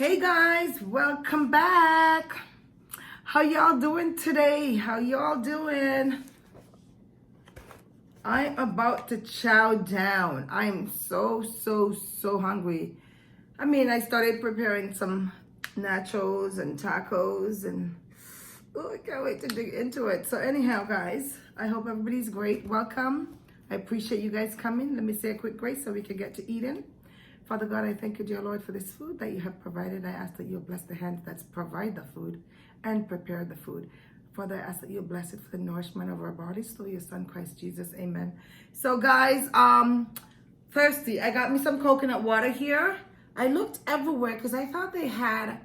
Hey guys, welcome back. How y'all doing today? How y'all doing? I'm about to chow down. I'm so hungry. I started preparing some nachos and tacos and I can't wait to dig into it. So anyhow, guys, I hope everybody's great. Welcome. I appreciate you guys coming. Let me say a quick grace so we can get to eating. Father God, I thank you, dear Lord, for this food that you have provided. I ask that you'll bless the hands that provide the food and prepare the food. Father, I ask that you'll bless it for the nourishment of our bodies through your Son, Christ Jesus. Amen. So, guys, thirsty. I got me some coconut water here. I looked everywhere because I thought they had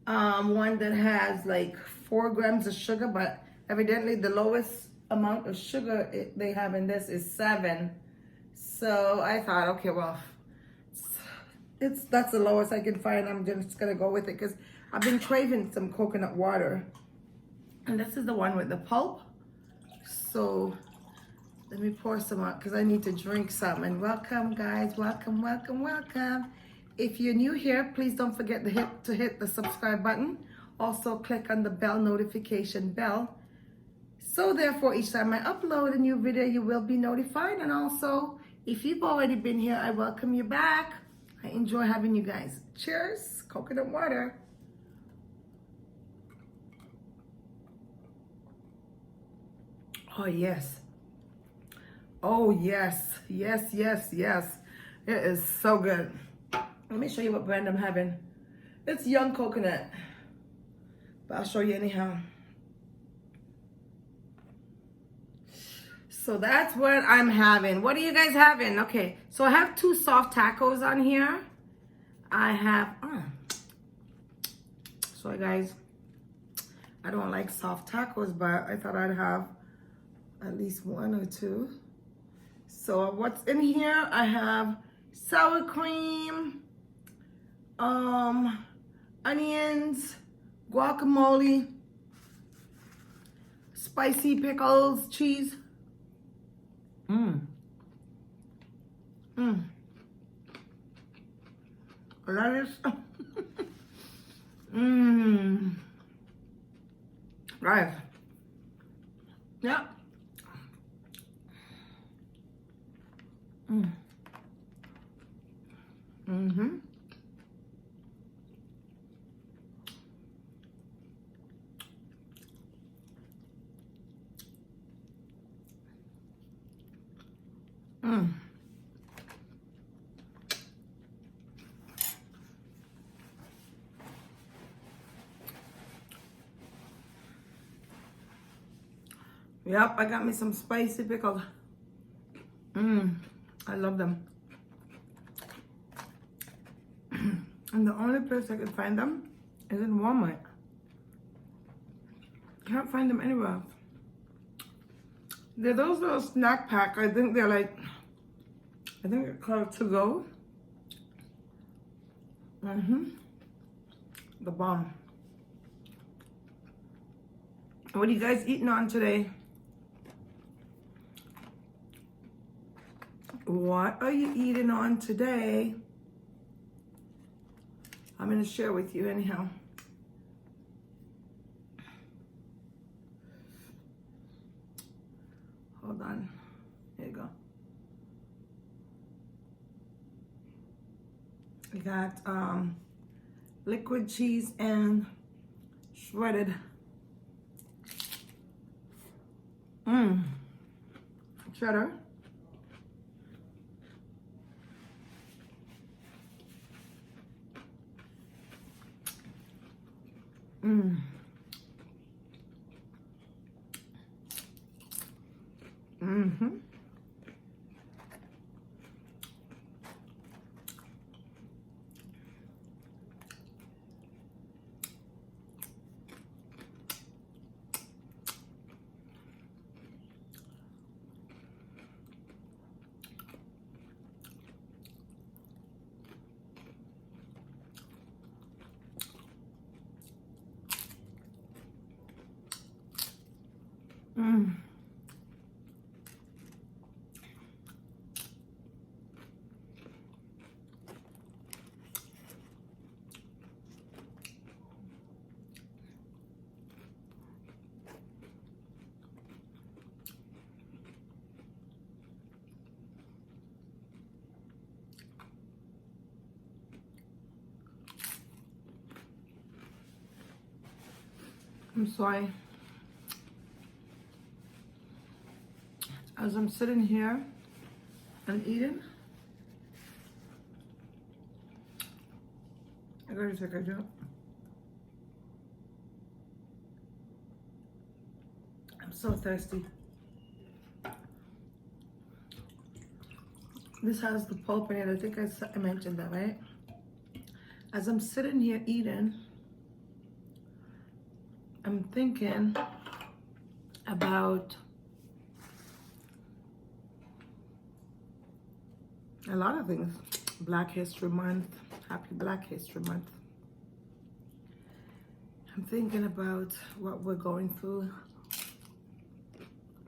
one that has like 4 grams of sugar, but evidently the lowest amount of sugar they have in this is 7. So I thought, okay, well, that's the lowest I can find. I'm just gonna go with it because I've been craving some coconut water, and this is the one with the pulp. So let me pour some out because I need to drink some. And welcome, guys. Welcome. If you're new here, please don't forget to hit the subscribe button. Also click on the bell notification bell. So therefore, each time I upload a new video, you will be notified. And also, if you've already been here, I welcome you back. I enjoy having you guys. Cheers, coconut water. Oh, yes. Oh, yes. Yes. It is so good. Let me show you what brand I'm having. It's young coconut. But I'll show you anyhow. So that's what I'm having. What are you guys having? Okay, so I have 2 soft tacos on here. I have, sorry guys, I don't like soft tacos, but I thought I'd have at least 1 or 2. So what's in here? I have sour cream, onions, guacamole, spicy pickles, cheese. Lettuce. Right. Yeah. Yep, I got me some spicy pickles. I love them. And the only place I could find them is in Walmart. Can't find them anywhere else. They're those little snack pack. I think they're called to go. The bomb. What are you guys eating on today? What are you eating on today? I'm going to share with you anyhow. Hold on. Here you go. We got liquid cheese and shredded. Cheddar. I'm sorry. As I'm sitting here and eating, I gotta take a drink. I'm so thirsty. This has the pulp in it. I think I mentioned that, right? As I'm sitting here eating, I'm thinking about a lot of things. Black History Month. Happy Black History Month. I'm thinking about what we're going through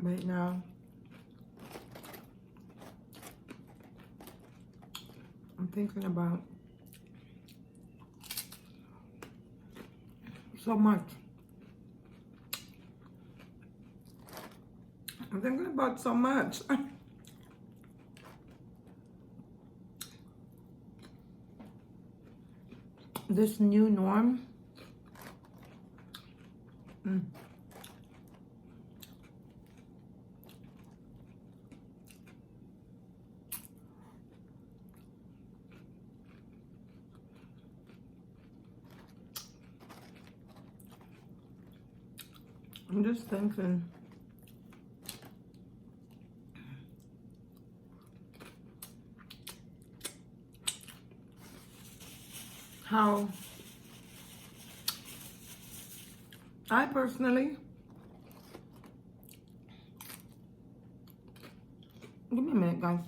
right now. I'm thinking about so much. I'm thinking about so much. This new norm. I'm just thinking how I personally, give me a minute, guys.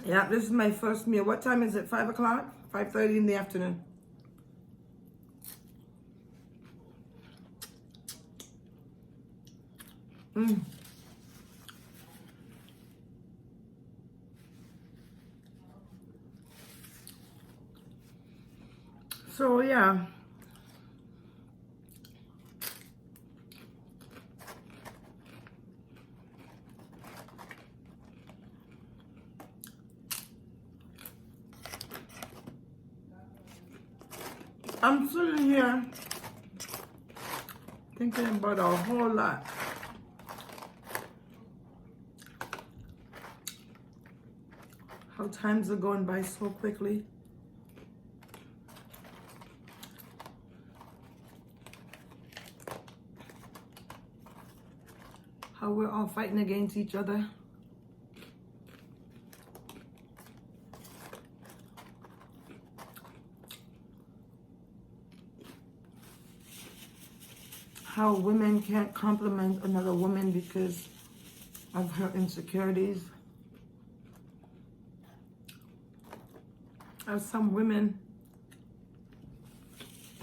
Yeah, this is my first meal. What time is it? 5 o'clock? 5:30 in the afternoon. So yeah. I'm sitting here thinking about a whole lot. How times are going by so quickly. How we're all fighting against each other. How women can't compliment another woman because of her insecurities. How some women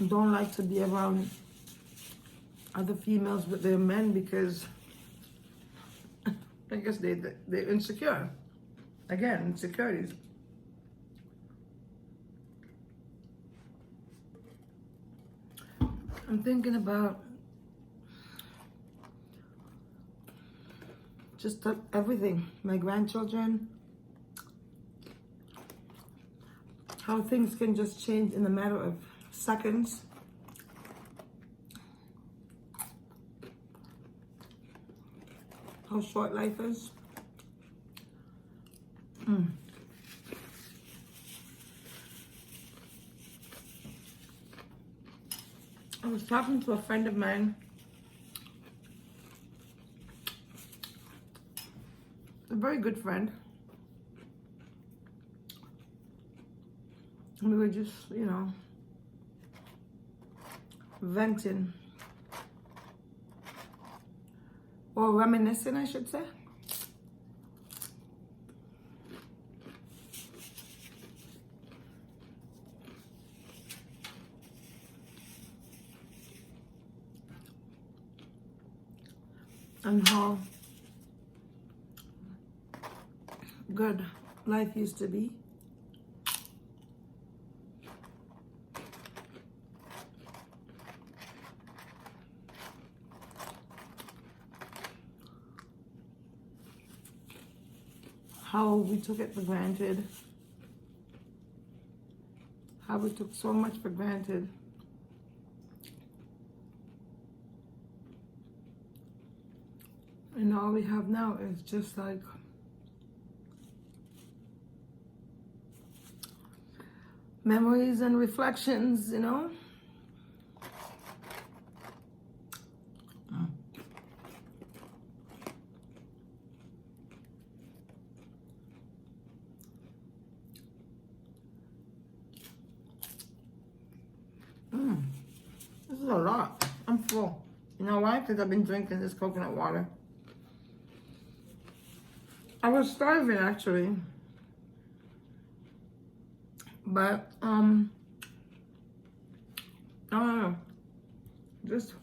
don't like to be around other females with their men because I guess they're insecure. Again, insecurities. I'm thinking about just everything. My grandchildren. How things can just change in a matter of seconds. How short life is. I was talking to a friend of mine. A very good friend. We were just, venting. Or reminiscing, I should say. And how good life used to be. how we took it for granted. How we took so much for granted. And all we have now is just like memories and reflections, you know? This is a lot. I'm full. You know why? Because I've been drinking this coconut water. I was starving actually. But, I don't know. Just,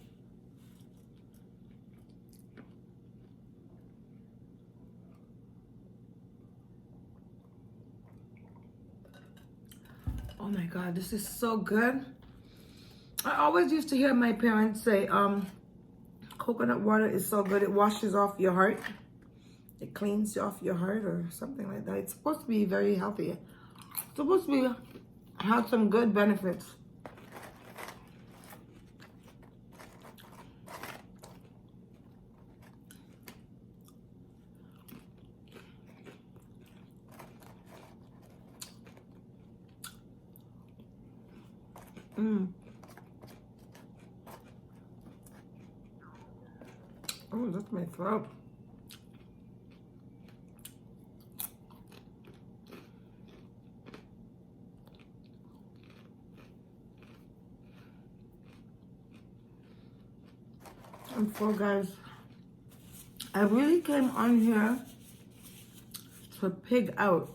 oh my God, this is so good. I always used to hear my parents say, coconut water is so good. It washes off your heart. It cleans off your heart or something like that. It's supposed to be very healthy. It's supposed to be, have some good benefits. Oh, that's my throat. I'm full, guys. I really came on here to pig out.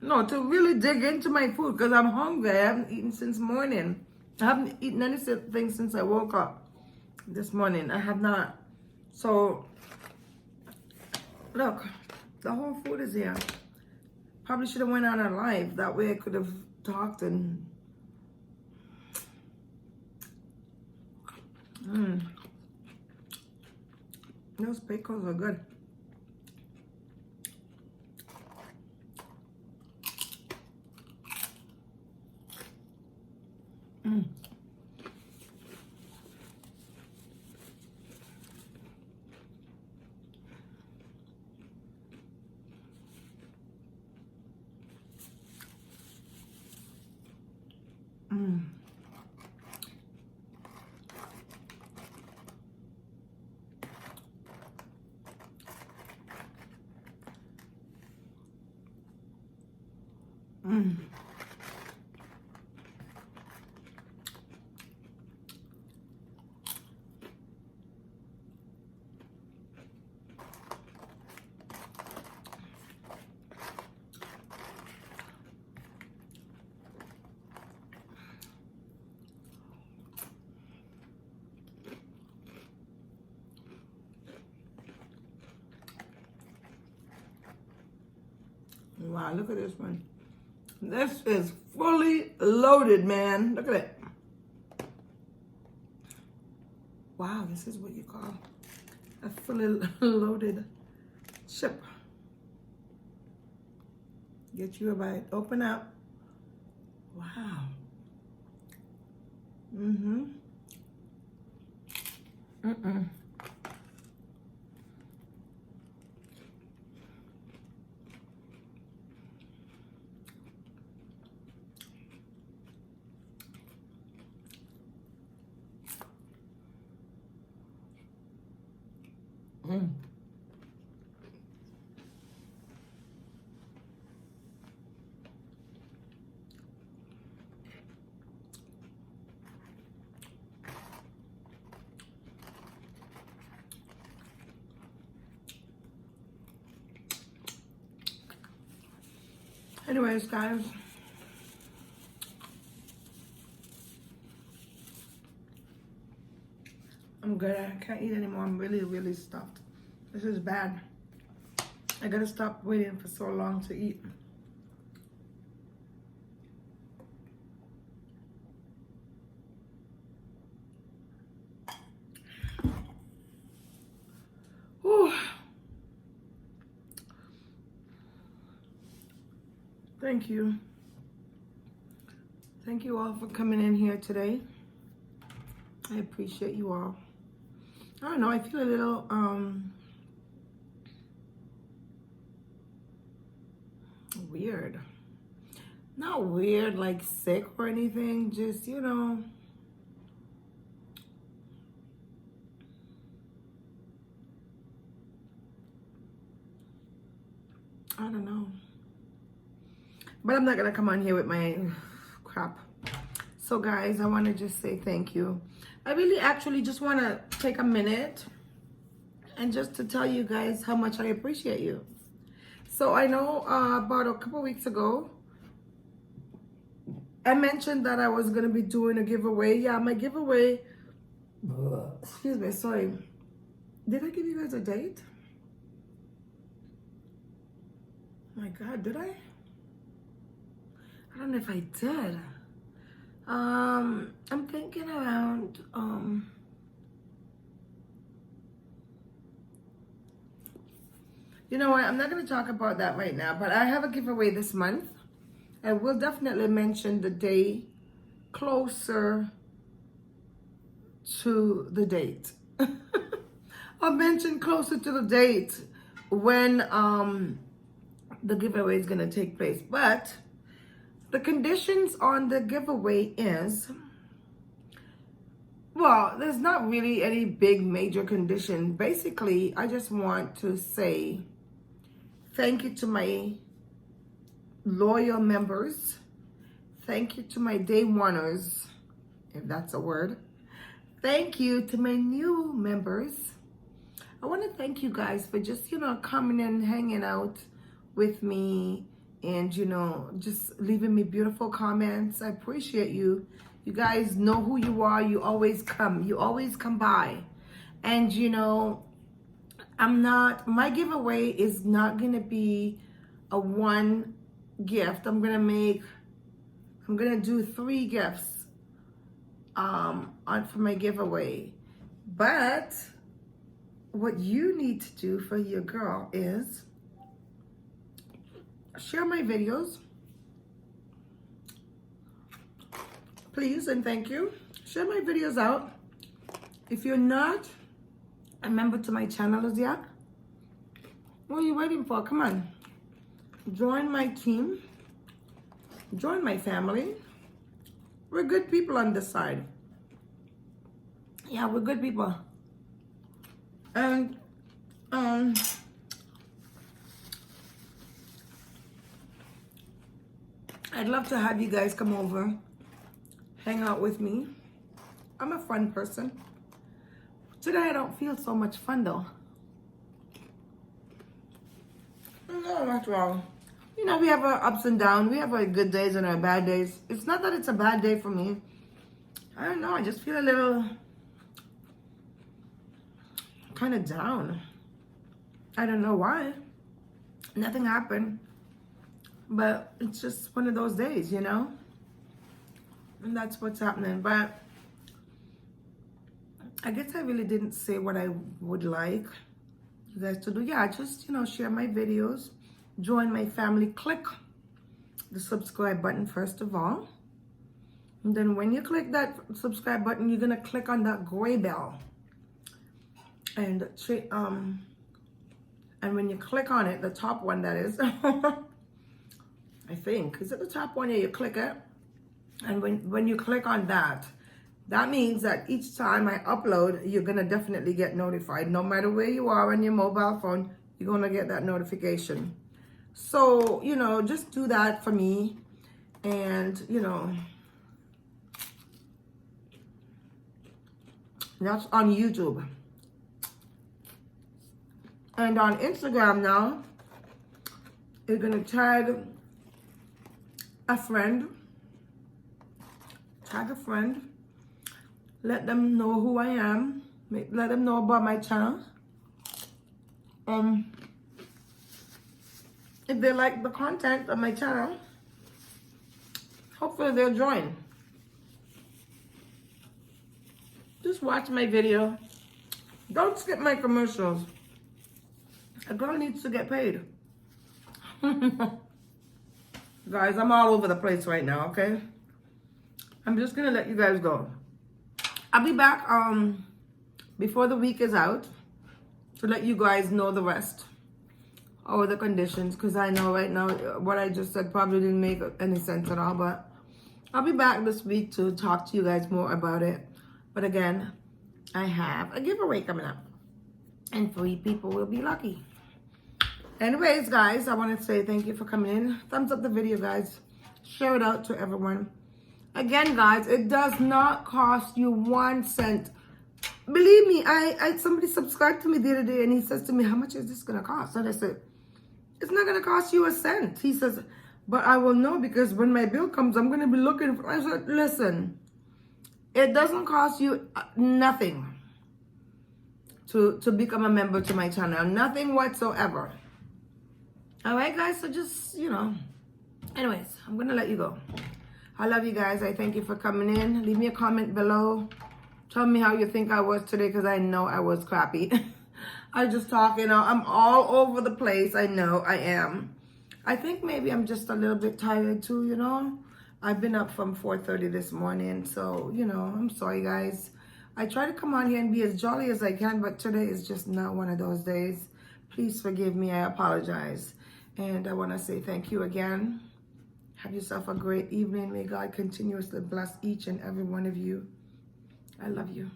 No, to really dig into my food because I'm hungry. I haven't eaten since morning. I haven't eaten anything since I woke up this morning. I have not. So, look, the whole food is here. Probably should have went on a live. That way I could have talked and... Those pickles are good. Wow, look at this one. This is fully loaded, man. Look at it. Wow, this is what you call a fully loaded chip. Get you a bite. Open up. Wow. Anyways, guys, I'm good. I can't eat anymore. I'm really, really stuffed. This is bad. I gotta stop waiting for so long to eat. Whew. Thank you. Thank you all for coming in here today. I appreciate you all. I don't know, I feel a little weird. Not weird like sick or anything, just, you know, I don't know. But I'm not gonna come on here with my crap. So guys, I want to just say thank you. I really actually just want to take a minute and just to tell you guys how much I appreciate you. So I know about a couple weeks ago, I mentioned that I was going to be doing a giveaway. Yeah, my giveaway, excuse me, sorry. Did I give you guys a date? Oh my God, did I? I don't know if I did. I'm thinking around, you know what, I'm not going to talk about that right now, but I have a giveaway this month. I will definitely mention the day closer to the date. I'll mention closer to the date when the giveaway is going to take place. But the conditions on the giveaway is, well, there's not really any big major condition. Basically, I just want to say thank you to my loyal members. Thank you to my day oneers, if that's a word. Thank you to my new members. I want to thank you guys for just, you know, coming and hanging out with me and, you know, just leaving me beautiful comments. I appreciate you. You guys know who you are. You always come. You always come by. And, you know, my giveaway is not going to be a one gift. I'm going to do 3 gifts for my giveaway. But what you need to do for your girl is share my videos, please, and thank you. Share my videos out. If you're not a member to my channel as yet, what are you waiting for? Come on, join my team, join my family. We're good people on this side. Yeah, we're good people. And I'd love to have you guys come over, hang out with me. I'm a fun person. Today I don't feel so much fun though. No, that's wrong. You know, we have our ups and downs. We have our good days and our bad days. It's not that it's a bad day for me. I don't know. I just feel a little kind of down. I don't know why. Nothing happened. But it's just one of those days, you know? And that's what's happening. But I guess I really didn't say what I would like you guys to do. Yeah, just, you know, share my videos. Join my family. Click the subscribe button first of all. And then when you click that subscribe button, you're going to click on that gray bell. And when you click on it, the top one that is, I think, is it the top one? Yeah, you click it. And when you click on that, that means that each time I upload, you're going to definitely get notified. No matter where you are on your mobile phone, you're going to get that notification. So, you know, just do that for me. And, you know, that's on YouTube. And on Instagram now, you're going to tag a friend. Tag a friend. Let them know who I am. Let them know about my channel. If they like the content of my channel, hopefully they'll join. Just watch my video. Don't skip my commercials. A girl needs to get paid. Guys, I'm all over the place right now, okay? I'm just gonna let you guys go. I'll be back before the week is out to let you guys know the rest or the conditions, because I know right now what I just said probably didn't make any sense at all, but I'll be back this week to talk to you guys more about it. But again, I have a giveaway coming up, and 3 people will be lucky. Anyways, guys, I want to say thank you for coming in. Thumbs up the video, guys. Share it out to everyone. Again, guys, it does not cost you 1 cent. Believe me, somebody subscribed to me the other day, and he says to me, how much is this going to cost? And I said, it's not going to cost you a cent. He says, but I will know, because when my bill comes, I'm going to be looking for. I said, listen, it doesn't cost you nothing to become a member to my channel. Nothing whatsoever. All right, guys, so just, anyways, I'm going to let you go. I love you guys. I thank you for coming in. Leave me a comment below. Tell me how you think I was today, because I know I was crappy. I just talk, I'm all over the place. I know I am. I think maybe I'm just a little bit tired too, I've been up from 4:30 this morning, so, I'm sorry, guys. I try to come on here and be as jolly as I can, but today is just not one of those days. Please forgive me. I apologize. And I want to say thank you again. Have yourself a great evening. May God continuously bless each and every one of you. I love you.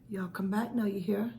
Y'all come back now, you hear?